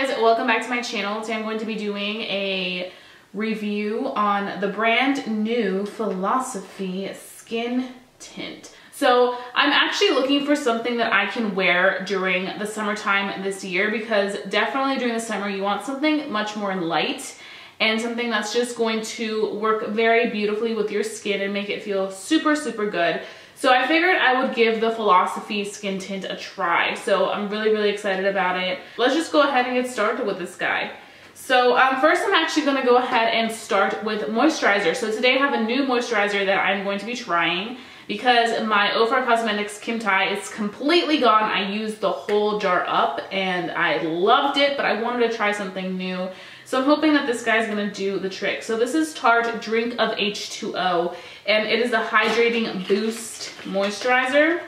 guys, welcome back to my channel. Today I'm going to be doing a review on the brand new Philosophy Skin Tint. So I'm actually looking for something that I can wear during the summertime this year, because definitely during the summer you want something much more light and something that's just going to work very beautifully with your skin and make it feel super, super good. So I figured I would give the Philosophy Skin Tint a try. So I'm really, really excited about it. Let's just go ahead and get started with this guy. So first I'm actually gonna go ahead and start with moisturizer. So today I have a new moisturizer that I'm going to be trying because my SEPHORA Cosmetics Kim Tai is completely gone. I used the whole jar up and I loved it, but I wanted to try something new. So I'm hoping that this guy's gonna do the trick. So this is Tarte Drink of H2O, and it is a hydrating boost moisturizer.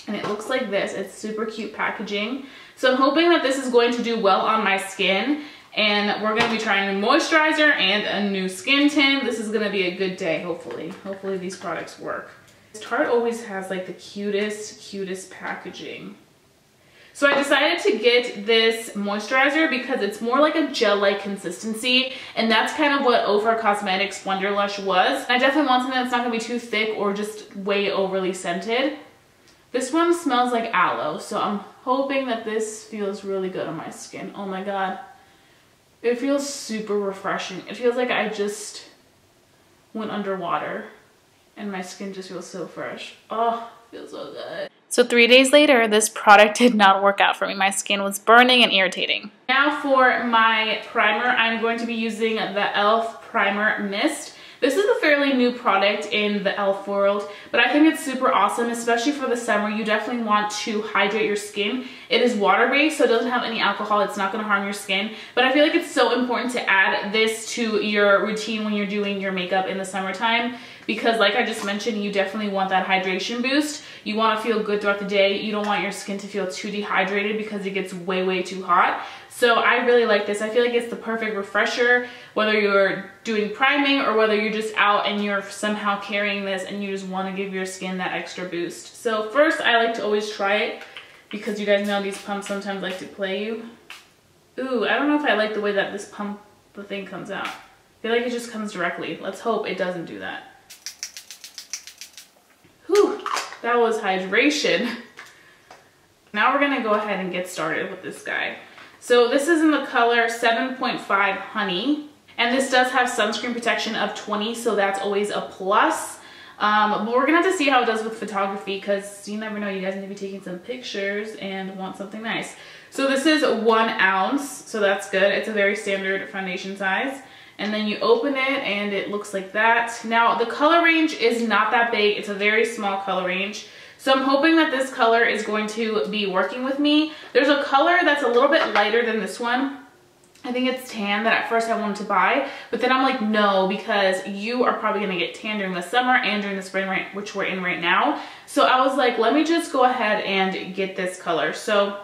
And it looks like this. It's super cute packaging. So I'm hoping that this is going to do well on my skin. And we're gonna be trying a moisturizer and a new skin tint. This is gonna be a good day, hopefully. Hopefully these products work. Tarte always has like the cutest packaging. So I decided to get this moisturizer because it's more like a gel-like consistency, and that's kind of what SEPHORA Cosmetics Wonderlush was. I definitely want something that's not gonna be too thick or just way overly scented. This one smells like aloe, so I'm hoping that this feels really good on my skin. Oh my god. It feels super refreshing. It feels like I just went underwater and my skin just feels so fresh. Oh, it feels so good. So 3 days later, this product did not work out for me. My skin was burning and irritating. Now for my primer, I'm going to be using the e.l.f. Primer Mist. This is a fairly new product in the e.l.f. world, but I think it's super awesome, especially for the summer. You definitely want to hydrate your skin. It is water-based, so it doesn't have any alcohol. It's not gonna harm your skin, but I feel like it's so important to add this to your routine when you're doing your makeup in the summertime, because like I just mentioned, you definitely want that hydration boost. You wanna feel good throughout the day. You don't want your skin to feel too dehydrated because it gets way too hot. So I really like this. I feel like it's the perfect refresher, whether you're doing priming or whether you're just out and you're somehow carrying this and you just want to give your skin that extra boost. So first, I like to always try it because you guys know these pumps sometimes like to play you. Ooh, I don't know if I like the way that this pump, the thing comes out. I feel like it just comes directly. Let's hope it doesn't do that. Whew, that was hydration. Now we're gonna go ahead and get started with this guy. So this is in the color 7.5 Honey, and this does have sunscreen protection of 20, so that's always a plus. But we're gonna have to see how it does with photography, because you never know, you guys need to be taking some pictures and want something nice. So this is 1 ounce, so that's good. It's a very standard foundation size. And then you open it and it looks like that. Now the color range is not that big. It's a very small color range. So I'm hoping that this color is going to be working with me. There's a color that's a little bit lighter than this one. I think it's tan, that at first I wanted to buy, but then I'm like, no, because you are probably gonna get tan during the summer and during the spring, which we're in right now. So I was like, let me just go ahead and get this color. So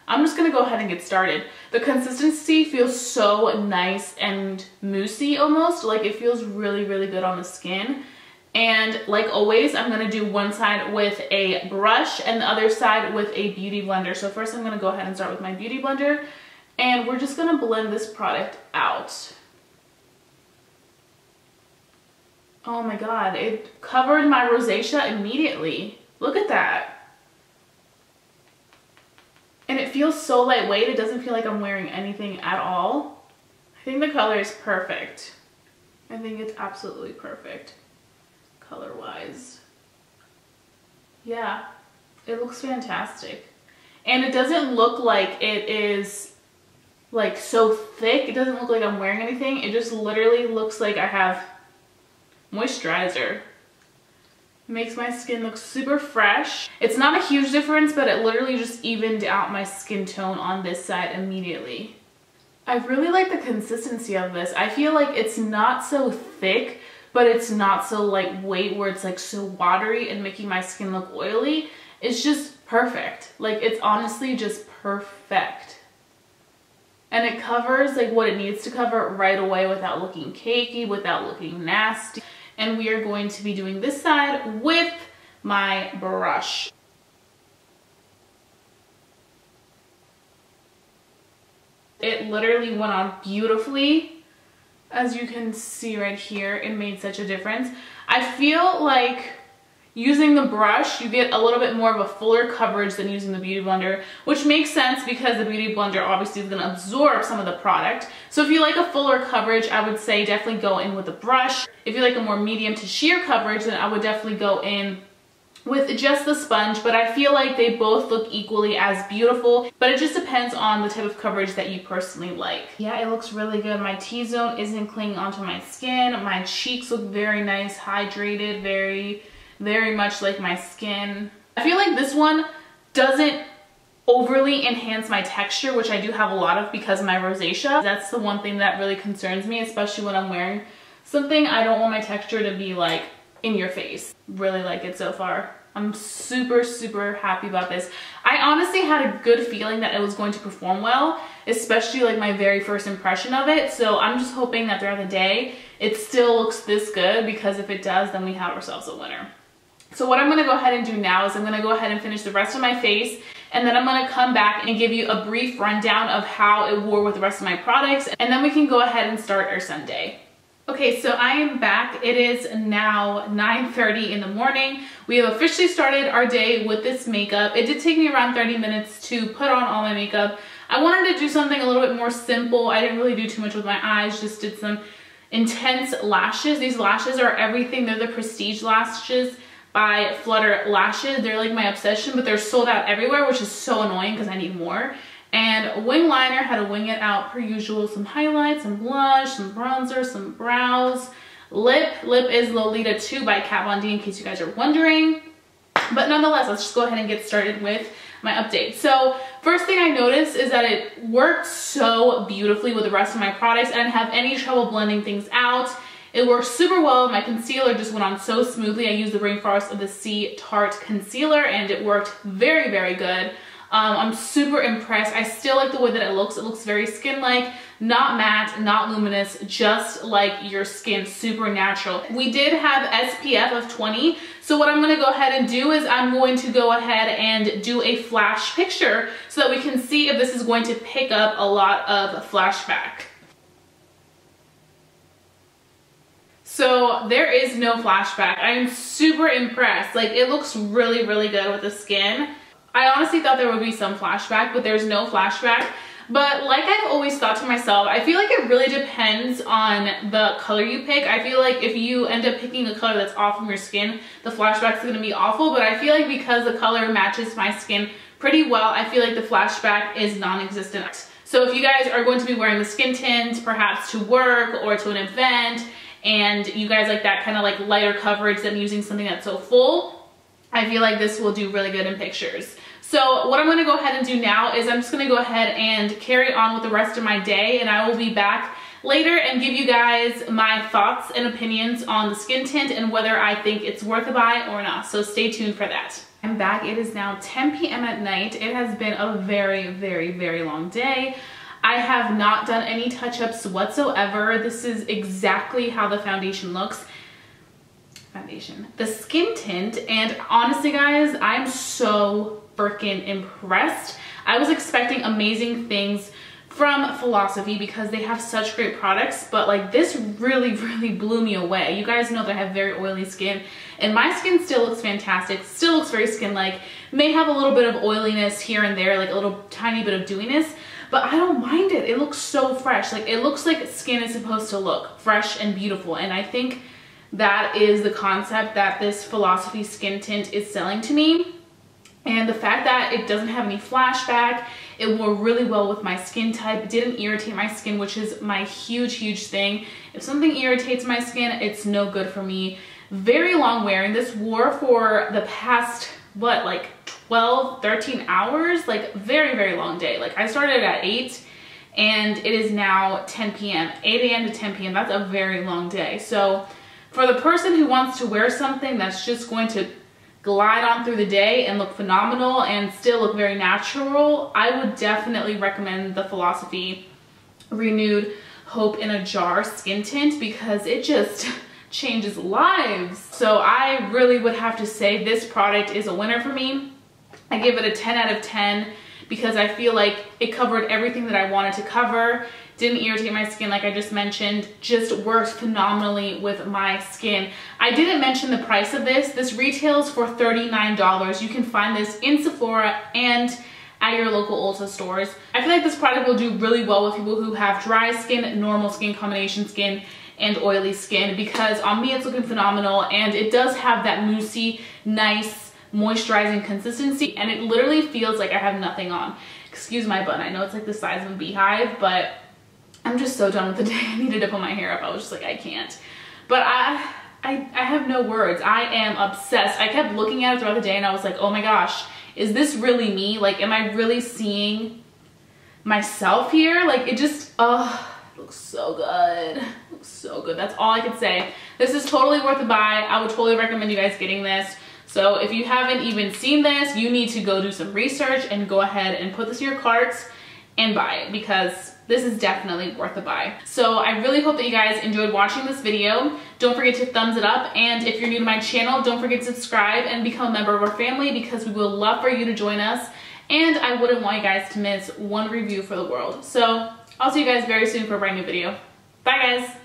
I'm just gonna go ahead and get started. The consistency feels so nice and moussey almost, like it feels really good on the skin. And like always, I'm gonna do one side with a brush and the other side with a beauty blender. So first I'm gonna go ahead and start with my beauty blender, and we're just gonna blend this product out. Oh my god, it covered my rosacea immediately. Look at that. And it feels so lightweight, it doesn't feel like I'm wearing anything at all. I think the color is perfect. I think it's absolutely perfect. Color-wise. Yeah, it looks fantastic. And it doesn't look like it is like so thick. It doesn't look like I'm wearing anything. It just literally looks like I have moisturizer. It makes my skin look super fresh. It's not a huge difference, but it literally just evened out my skin tone on this side immediately. I really like the consistency of this. I feel like it's not so thick, but it's not so lightweight where it's like so watery and making my skin look oily. It's just perfect. Like, it's honestly just perfect. And it covers like what it needs to cover right away without looking cakey, without looking nasty. And we are going to be doing this side with my brush. It literally went on beautifully. As you can see right here, it made such a difference. I feel like using the brush, you get a little bit more of a fuller coverage than using the Beauty Blender, which makes sense because the Beauty Blender obviously is gonna absorb some of the product. So if you like a fuller coverage, I would say definitely go in with a brush. If you like a more medium to sheer coverage, then I would definitely go in with just the sponge, but I feel like they both look equally as beautiful, but it just depends on the type of coverage that you personally like. Yeah, it looks really good. My T-zone isn't clinging onto my skin. My cheeks look very nice, hydrated, very much like my skin. I feel like this one doesn't overly enhance my texture, which I do have a lot of because of my rosacea. That's the one thing that really concerns me, especially when I'm wearing something. I don't want my texture to be like in your face. Really like it so far. I'm super happy about this. I honestly had a good feeling that it was going to perform well, especially like my very first impression of it. So I'm just hoping that throughout the day, it still looks this good, because if it does, then we have ourselves a winner. So what I'm gonna go ahead and do now is I'm gonna go ahead and finish the rest of my face, and then I'm gonna come back and give you a brief rundown of how it wore with the rest of my products, and then we can go ahead and start our Sunday. Okay, so I am back. It is now 9:30 in the morning. We have officially started our day with this makeup. It did take me around 30 minutes to put on all my makeup. I wanted to do something a little bit more simple. I didn't really do too much with my eyes, just did some intense lashes. These lashes are everything. They're the Prestige lashes by Flutter Lashes. They're like my obsession, but they're sold out everywhere, which is so annoying because I need more. And wing liner, had to wing it out per usual. Some highlights, some blush, some bronzer, some brows. Lip is Lolita 2 by Kat Von D, in case you guys are wondering. But nonetheless, let's just go ahead and get started with my update. So first thing I noticed is that it worked so beautifully with the rest of my products. I didn't have any trouble blending things out. It worked super well. My concealer just went on so smoothly. I used the Rainforest of the Sea Tarte Concealer, and it worked very good. I'm super impressed. I still like the way that it looks. It looks very skin-like, not matte, not luminous, just like your skin, super natural. We did have SPF of 20, so what I'm gonna go ahead and do is I'm going to go ahead and do a flash picture so that we can see if this is going to pick up a lot of flashback. So there is no flashback. I am super impressed. Like, it looks really good with the skin. I honestly thought there would be some flashback, but there's no flashback. But like I've always thought to myself, I feel like it really depends on the color you pick. I feel like if you end up picking a color that's off from your skin, the flashback's gonna be awful. But I feel like because the color matches my skin pretty well, I feel like the flashback is non-existent. So if you guys are going to be wearing the skin tint, perhaps to work or to an event, and you guys like that kind of like lighter coverage than using something that's so full, I feel like this will do really good in pictures. So what I'm gonna go ahead and do now is I'm just gonna go ahead and carry on with the rest of my day, and I will be back later and give you guys my thoughts and opinions on the skin tint and whether I think it's worth a buy or not. So stay tuned for that. I'm back. It is now 10 p.m. at night. It has been a very long day. I have not done any touch-ups whatsoever. This is exactly how the foundation looks. The skin tint, and honestly guys, I'm so freaking impressed. I was expecting amazing things from Philosophy because they have such great products, but like this really blew me away. You guys know that I have very oily skin, and my skin still looks fantastic, still looks very skin-like, may have a little bit of oiliness here and there, like a little tiny bit of dewiness, but I don't mind it. It looks so fresh. Like, it looks like skin is supposed to look fresh and beautiful, and I think that is the concept that this Philosophy skin tint is selling to me. And the fact that it doesn't have any flashback, it wore really well with my skin type, it didn't irritate my skin, which is my huge thing. If something irritates my skin, it's no good for me. Very long wearing. This wore for the past, what, like 12, 13 hours? Like, very long day. Like, I started at 8 and it is now 10 p.m. 8 a.m. to 10 p.m. That's a very long day. So for the person who wants to wear something that's just going to glide on through the day and look phenomenal and still look very natural, I would definitely recommend the Philosophy Renewed Hope in a Jar skin tint because it just changes lives. So I really would have to say this product is a winner for me. I give it a 10 out of 10 because I feel like it covered everything that I wanted to cover. Didn't irritate my skin like I just mentioned, just works phenomenally with my skin. I didn't mention the price of this. This retails for $39. You can find this in Sephora and at your local Ulta stores. I feel like this product will do really well with people who have dry skin, normal skin, combination skin, and oily skin, because on me it's looking phenomenal, and it does have that moussey, nice moisturizing consistency, and it literally feels like I have nothing on. Excuse my bun, I know it's like the size of a beehive, but I'm just so done with the day. I needed to put my hair up. I was just like, I can't. But I have no words. I am obsessed. I kept looking at it throughout the day and I was like, oh my gosh, is this really me? Like, am I really seeing myself here? Like, it just, oh, it looks so good. It looks so good. That's all I could say. This is totally worth a buy. I would totally recommend you guys getting this. So if you haven't even seen this, you need to go do some research and go ahead and put this in your carts and buy it, because this is definitely worth a buy. So I really hope that you guys enjoyed watching this video. Don't forget to thumbs it up, and if you're new to my channel, don't forget to subscribe and become a member of our family, because we would love for you to join us, and I wouldn't want you guys to miss one review for the world. So I'll see you guys very soon for a brand new video. Bye guys.